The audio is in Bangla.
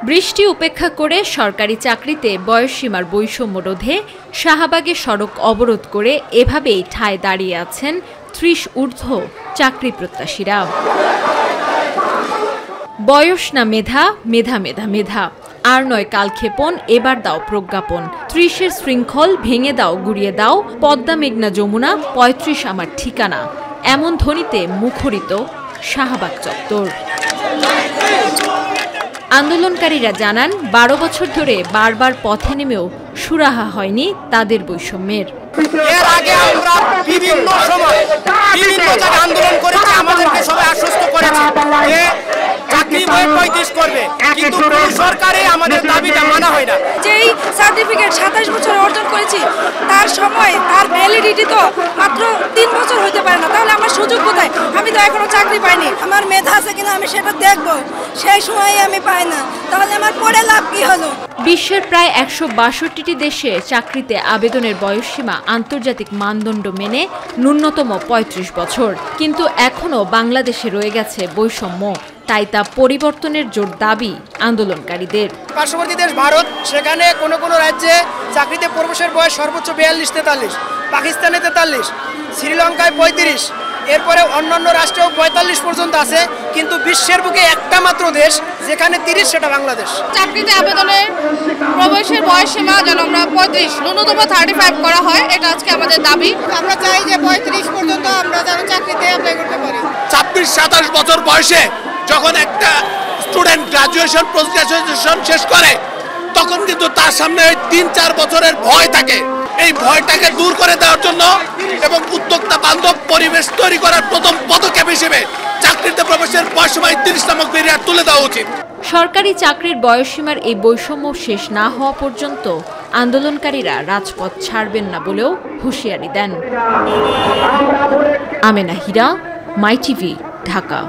বৃষ্টি উপেক্ষা করে সরকারি চাকরিতে বয়সসীমার বৈষম্য রোধে শাহবাগে সড়ক অবরোধ করে এভাবেই ঠায় দাঁড়িয়ে আছেন ৩০ ঊর্ধ্ব চাকরি প্রত্যাশীরা। বয়স না মেধা, মেধা মেধা মেধা, আর নয় কালক্ষেপণ, এবার দাও প্রজ্ঞাপন। ৩০-এর শৃঙ্খল ভেঙে দাও, গুড়িয়ে দাও, পদ্মা মেঘনা যমুনা ৩৫ আমার ঠিকানা, এমন ধ্বনিতে মুখরিত শাহবাগ চত্বর। আন্দোলনকারীরা জানান ১২ বছর ধরে বারবার পথে নেমেও সুরাহা হয়নি তাদের বৈষম্যের। এর আগে আমরা বিভিন্ন সময় বিভিন্ন জায়গায় আন্দোলন করেছি, আমাদেরকে সবাই আশ্বস্ত করেছে যে চাকরি বই ৩৫ করবে, কিন্তু সরকারে আমাদের দাবিটা মানা হয় না। যেই সার্টিফিকেট ২৭ বছর অর্জন করেছি তার সময় তার ভ্যালিডিটি তো মাত্র ৩ বছর হতে পারে না, তাহলে আমার সুযোগ কোথায়? আমি তো এখনো চাকরি পাইনি। আমার মেধা আছে কিনা আমি সেটা দেখবো, সেই সময় আমি পাই না, তাহলে আমার পড়ে লাভ কি হলো? বিশ্বের প্রায় ১৬২টি দেশে চাকরিতে আবেদনের বয়সসীমা আন্তর্জাতিক মানদণ্ড মেনে ন্যূনতম ৩৫ বছর, কিন্তু এখনও বাংলাদেশে রয়ে গেছে বৈষম্য। তাই তা পরিবর্তনের জোর দাবি আন্দোলনকারীদের। পার্শ্ববর্তী দেশ ভারত, সেখানে কোনো কোনো রাজ্যে চাকরিতে প্রবেশের বয়স সর্বোচ্চ ৪২-৪৩, পাকিস্তানে ৪৩, শ্রীলঙ্কায় ৩৫, এরপরে অন্যান্য রাষ্ট্রেও ৪৫ পর্যন্ত আছে, কিন্তু বিশ্বের বুকে একটা মাত্র দেশ যেখানে ৩০, সেটা বাংলাদেশ। চাকরিতে আবেদনের প্রবেশের বয়সসীমা যেন আমরা ৩৫, ন্যূনতম ৩৫ করা হয়, এটা আজকে আমাদের দাবি। আমরা চাই যে ৩৫ পর্যন্ত আমরা যেন চাকরিতে অ্যাপ্লাই করতে পারি। ২৬-২৭ বছর বয়সে যখন একটা স্টুডেন্ট গ্রাজুয়েশন পোস্ট গ্রাজুয়েশন শেষ করে, তখন কিন্তু তার সামনে ৩-৪ বছরের ভয় থাকে। এই ভয়টাকে দূর করে দেওয়ার জন্য এবং উদ্যোক্তা বান্ধব পরিবেশ তৈরি করার প্রথম পদক্ষেপ হিসেবে চাকরিতে প্রবেশের বয়সসীমা ৩০ নামক ব্যারিয়ার তুলে দেওয়া উচিত। সরকারি চাকরির বয়সসীমার এই বৈষম্য শেষ না হওয়া পর্যন্ত আন্দোলনকারীরা রাজপথ ছাড়বেন না বলেও হুঁশিয়ারি দেন। আমেনা হীরা, মাই টিভি, ঢাকা।